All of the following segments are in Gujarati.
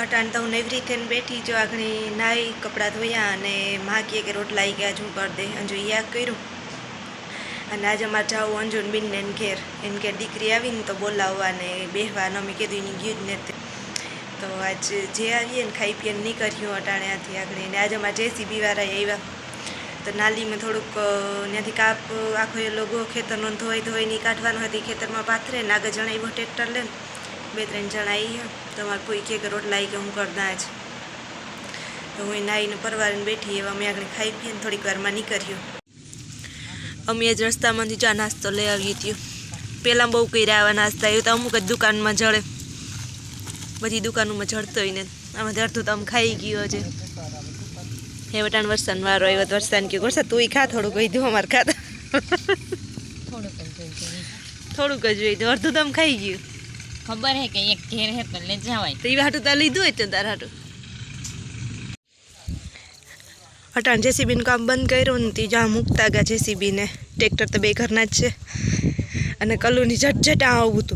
अटाण तो हूँ नेवरी थी बैठी जो आखणी नाई कपड़ा धोया अने माँ कहे कि रोटला आई गया हूँ कर दे अंजू या करूँ अने आज अमारे जाव अंजून बीन ने घेर एन घेर दीकरी आई ने तो बोलाववा ने बेहवा अमे कीधुं एनी गयुं ज नथी तो आज जे आवीए ने खाई पीने निकळ्यो अटाणे आथी आगळी ने आज अमारे जेसीबी वाळा आव्या तो नाली में थोड़ुंक त्याथी काप आखो ए लोगो खेतरनो धोई काढवानो हती खेतरमां पाथरे ने आगे जणाव्यो ट्रेक्टर लईने 2-3 जण आई तो मारे कोई कहे कि रोटला आई के हूँ करदा आज तो हूँ नाई ने परवारीने बैठी एवं अमे आगळ खाई पीने थोड़ीक वारमां निकळ्यो अमे ज रस्तामांथी चा नास्तो लई आवी हत्यो पहेला बहु कर्या आवा नास्ता ए तो अमुक ज दुकानमां जळे बधी दुकानोमां जळतोय ने आमांथी अर्धुं तो आम खाई गयो छे हे वटाण वरसाद वारो आव्यो तो वरसाद के वरसाद तू खा थोड़ुं कही दो अमार खाता थोड़ुं ज जोई दो अर्धुं तो आम खाई गयो खबर है कि एक घेर है तो ले जावाय तो ये हाटू ता लीधुं है तार हाटू अटाण जेसीबी नुं काम बंद कर्युं ने ती ज्यां मूकता गया जेसीबी ने ट्रेक्टर तो बे घरना ज छे अने कल्लूनी झटझट आवुं तू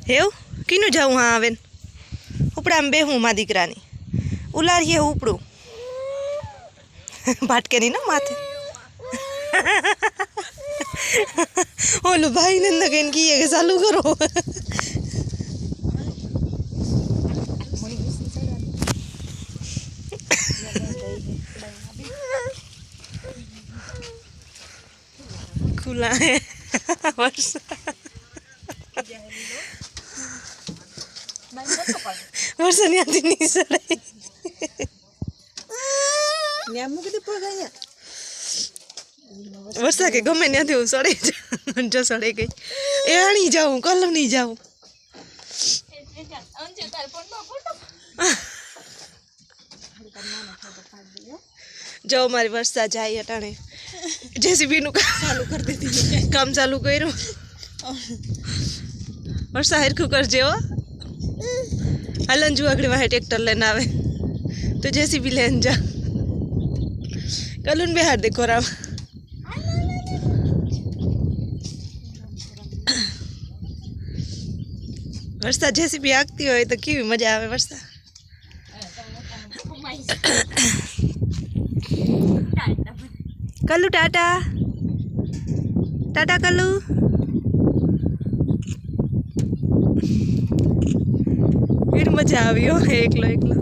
हेव कीनुं जाऊं हाँ आवे उपड़ामां बेहूं मा दीकरानी उलारीए उपड़ું भाटकेनी ना माथे ओलो भाई ने लगन की ये चालू करो खुला है वर्षा नहीं आती नहीं सड़े वर्षा के गमे नहीं हूँ सड़े जो सड़े गई ए नहीं जाऊँ कल नहीं जाऊँ जो मारी वर्षा जाए अटाणे जेसीबी नु चालू कर दी काम चालू कर्યું वर्षा हरखू करजे हो हलन जू आगड़ी वहाँ ट्रेक्टर लेने आवे तो जेसीबी लेने जा कलून बेहार देखो राम वर्षा जेसीबी आगती हो तो केवी मजा आवे वर्षा कलू टाटा टाटा कलू फिर मजा आई हो एकलो एकलो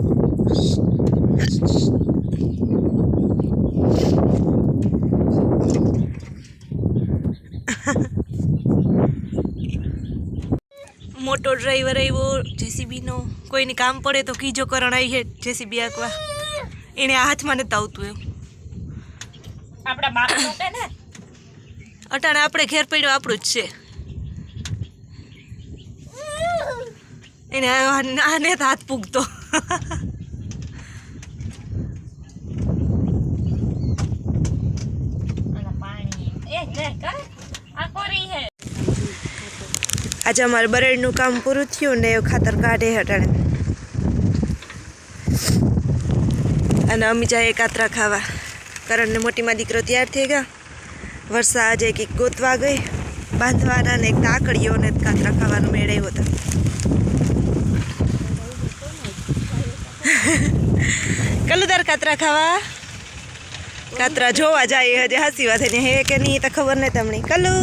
मोटो ड्राइवर आव्यो जेसीबी नो कोई ने काम पड़े तो कीजो करण आई है जेसीबी आकवा एने हाथ में नत आवतुं एवुं आपड़ा बाप नोटे ने अटाणे आपणे घेर पड्यो आपणुं ज छे एने आने हाथ पूगतो आज अमारे बरेडनुं काम पूरुं थयुं ने खातर काढे हटाणे अने अमी जाए कातरा खावा करण ने मोटी मां दीकरो तैयार थई गया वर्षा आज एक गोतवा गई बांधवाना ने एक ताकड़ीओ ने कातरा खावानो मेळाव्यो तो कलुदार कातरा खावा कातरा जोवा जाए हजे हासी वात ने हे के नहीं तो खबर नहीं तमणी कलू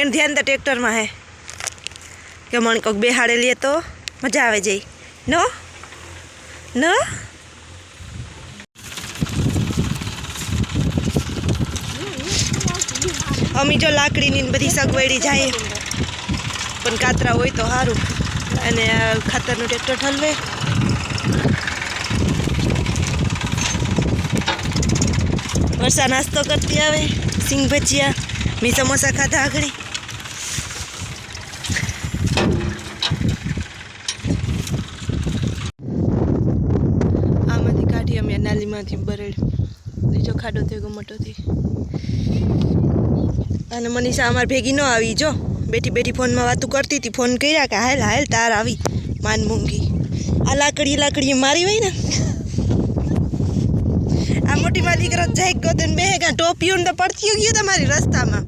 एनु ध्यान तो ट्रेक्टर में है कि मन कोक बेहाड़े लिए तो मजा आवे जाई नो नो अमी जो लाकड़ी नी बधी सगवड़ी जाए पण कातरा होय तो सारूं अने खातरनुं ट्रेक्टर ठलवे वर्षा नास्तो करती आवे सिंग भजिया मी समोसा खाधा आगड़ी आमांथी काढी अमे नालीमांथी बरेड बीजो खाडो थयो मोटोथी अने मनीषा अमार भेगी न आवी जो बेटी बेटी फोन में वातू करती थी फोन कर्या के हाल हाल तार आवी मान मूंगी आ लाकड़ी मारी हुई ने आ मोटी माली करो जाए गोदन बेहेगा टोपियों तो पड़ती गई तुम्हारी रास्ता में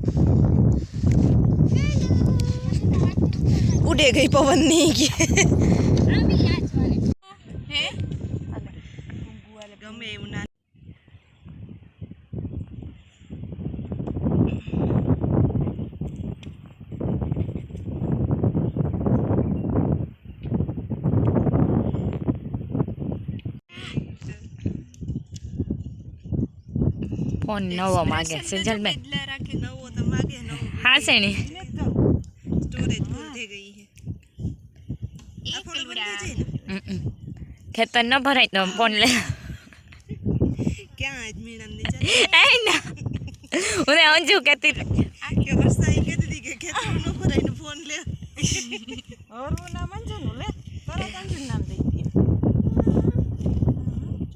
ઉડે ગઈ પવન નહીં કે ગમે એવું ના ફોન નવો માગે સેજલ બેન બદલા રાખે નવો તો માગે નવો હા છે ને સ્ટોરેજ ફૂલ થઈ ગઈ છે આ ફોન બંધ થઈ જાય ને ખેતર ન ભરાય તો ફોન લે ક્યાં આજ મેડમ ને ચાલે એ ના હું અંજુ કહેતી આ કે વરસાઈ કહેતી હતી કે ખેતર ન ભરાય ને ફોન લે ઓરવું નામ અંજનું લે તરત અંજન નામ દઈ દે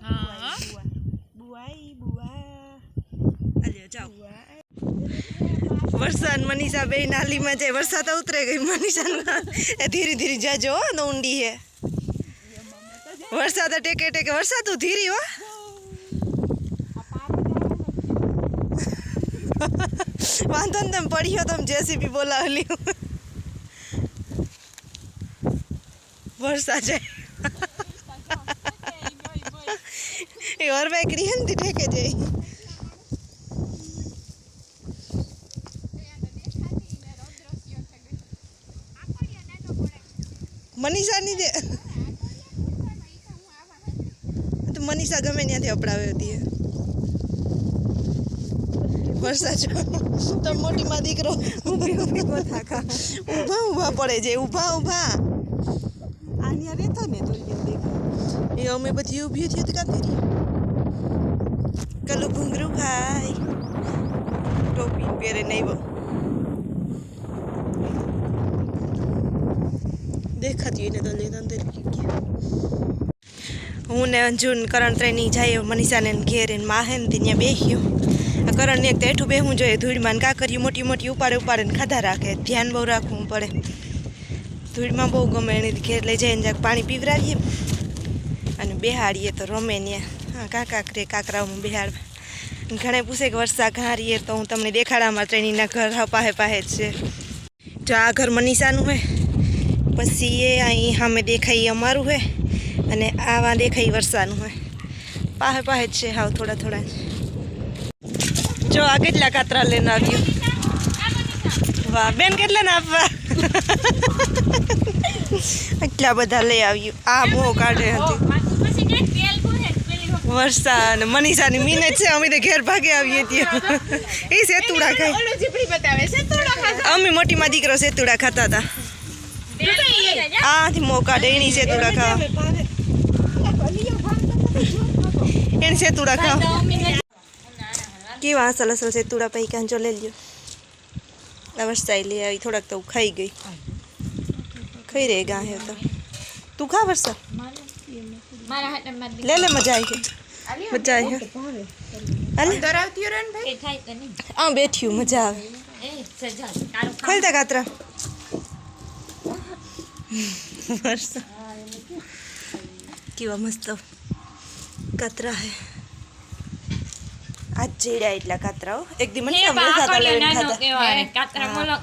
હા બુઆઈ બુઆ આલ્યો જાઓ વરસાદ મનીષા બે નાલીમાં જાય વરસાદ તો ઉતરે ગઈ મનીષા એ ધીરે ધીરે જાજો હો તો ઊંડી હે વરસાદ ટેકે ટેકે વરસાદ તો ધીરી હો વાંધો ને તમે પડ્યો તમે જેસીબી બોલાવેલી વરસાદ જાય એ ઓર બેકરી હે ને ઠેકે જાય મનીષા ની દે તો મનીષા ગમે ત્યાંથી અપડાવે હતી વરસાદ તો મોટી માં દીકરો ઊભી ઊભી ગોથા ખા ઊભા ઊભા પડે છે ઊભા ઊભા આનિયા રહેતો ને તો એ અમે બધી ઊભી હતી તો કાંતી કલું ઘૂંઘરું ખાય ટોપી પહેરે નહીં બહુ દેખાતી હોય ને તો લેતા અંદર હું ને અંજુન કરણ ત્રણની જાય મનીષાને ઘેર એને માહે ને ત્યાં બેસ્યું આ કરણને એક તો હેઠું બેહવું જોઈએ ધૂળમાં કા કર્યું મોટી મોટી ઉપાડે ઉપાડે ને ખાધા રાખે ધ્યાન બહુ રાખવું પડે ધૂળમાં બહુ ગમે એને ઘેર લઈ જઈને જરાક પાણી પીવરાડીએ અને બેહાડીએ તો રમે ને હા કાકરે કાકરાઓમાં બેહાડવા ઘણા પૂછે કે વરસાદ ઘા રહીએ તો હું તમને દેખાડામાં ટ્રેનીના ઘર પાહે પાહે જ છે જો આ ઘર મનીષાનું હોય પછી એ અહીં સામે દેખાય અમારું હોય અને આવા દેખાય વરસાદનું હોય પાહે પાહે જ છે હાવ થોડા થોડા જો આ કેટલા કાતરા લઈને આવ્યું વાહ બેન કેટલા ને આપવા એટલા બધા લઈ આવ્યું આ મોં કાઢે હતી વરસાદ મનીષાની મિનિટ છે અમે તો ઘેર ભાગે આવીએ ત્યાં એ સેતુડા ખાય અમે મોટીમાં દીકરો સેતુડા ખાતા હતા આથી મોં કાઢે એની સેતુડા ખાવા એને સેતુડા ખાવા કેવા અસલ અસલ સેતુડા પૈ કાં જો લઈ લ્યો આ વરસાઈ લઈ આવી થોડાક તો ખાઈ ગઈ ખાઈ રે ગા હે તો તું ખા વરસાદ લે લે મજા આવી ગઈ મજા આવી અંદર આવતી રે ભાઈ આ બેઠ્યું મજા આવે ખોલતા કાતરા વરસાદ કેવા મસ્ત કાતરા હે આજ જેડ્યા એટલા કાતરાઓ એક દી મને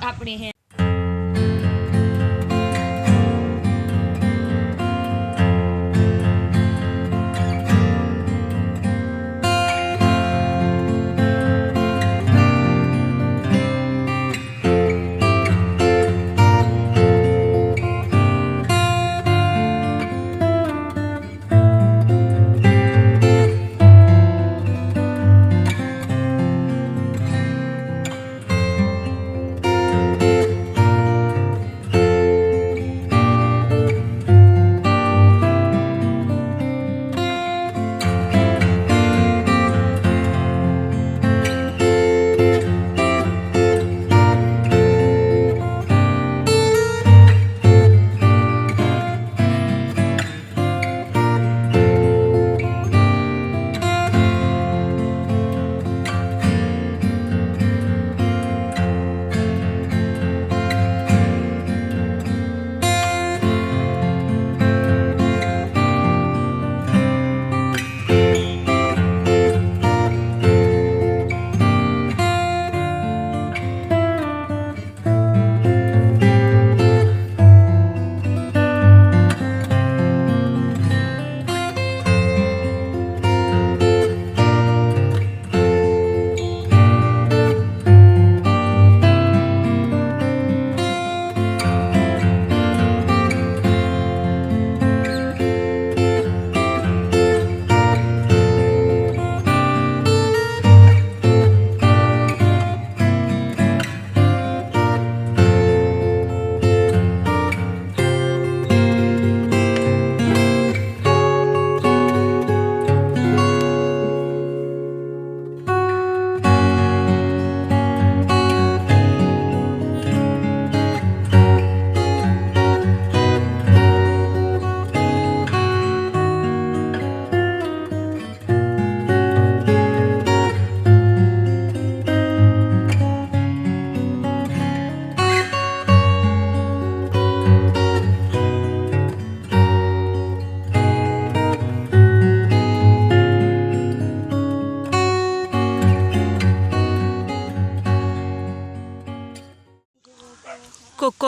આપણી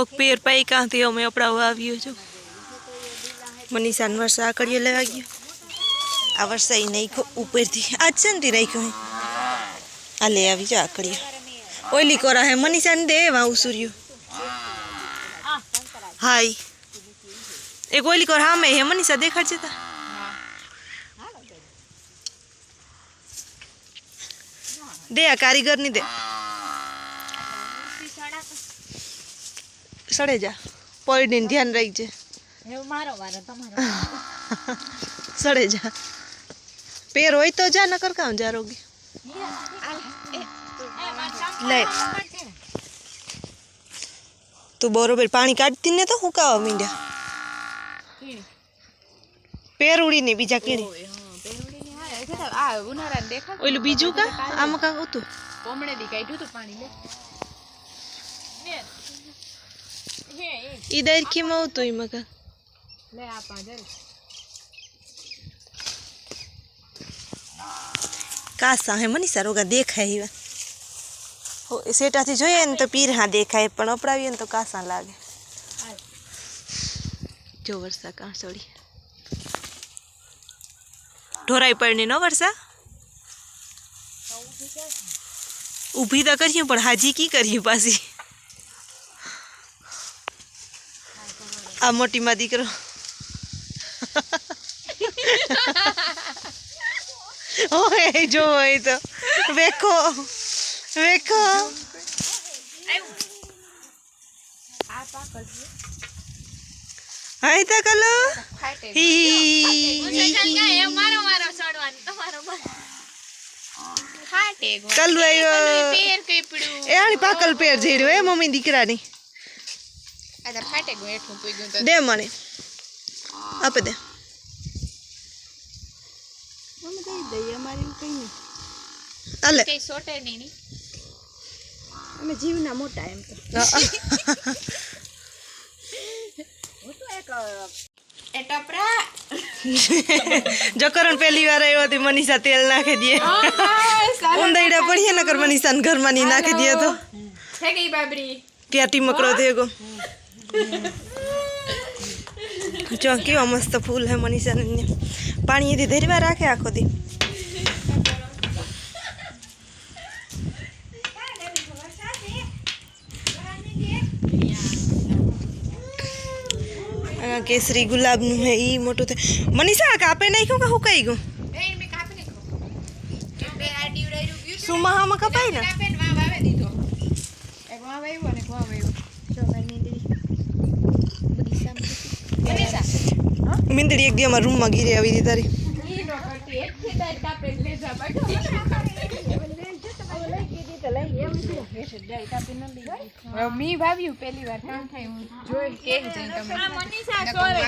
કોક પેર પાઈ કાંથી અમે અપડાવવા આવ્યો છું મનીષાને વર્ષા આકડીઓ લેવા ગયો આ વર્ષા એ નાખ્યો ઉપરથી આજ છે ને રાખ્યો આ લે આવી જા આકડીઓ ઓઈલી કોરા હે મનીષાને દે એવા ઉસુર્યું હાય એક ઓઈલી કોર હા મેં હે મનીષા દેખાડજે તા દે આ કારીગરની દે સડે જા પડીને ધ્યાન રાખજે મારો વારો તમારો સડે જા પેર હોય તો જા નકર કામ જા રોગી લે તું બરોબર પાણી કાઢતી ને તો હુકાવા મીંડ્યા પેર ઉડીને બીજા કીણી ઓલું બીજું કા આમાં કાંક હતું ઈ દરખીમાં હતું એમાં કાંક કાસા હે મનીષા રોગા દેખાય એવા હો સેટાથી જોઈએ ને તો પીર હા દેખાય પણ અપડાવીએ ને તો કાસા લાગે જો વર્ષા કાંસળી ઢોરાઈ પડની નો વર્ષા ઊભી તો કરીએ પણ હાજી કી કરીએ પાછી આ મોટી માં દીકરો ઓય જો એ તો વેખો વેખો હાય તા કલો કલુ આવ્યો એ આની પાકલ પેર જેડ્યો એ મમ્મી દીકરાની દે મને આપે દે અલે અમે જીવના મોટા એમ જકરણ પહેલી વાર આવ્યો હતી મનીષા તેલ નાખી દે ઊંડાઈડા પડીએ નકર મનીષાને ઘરમાં ની નાખી દે તો ત્યાં ટીમકડો થયો જો કેવા મસ્ત ફૂલ હે મનીષાને પાણી એથી ધરવા રાખે આખો દી केसरी गुलाब नु है ई मोटो थे मनीषा कापे नाख्यो का हुकाई गयो सुमा हामा कपाई ना मिंदड़ी एक दी हमारे रूम में गिरे अभी तारी मी भाव्યું પહેલી વાર કામ થાય હું જોઈ કે જ તમે મનીષા સોરે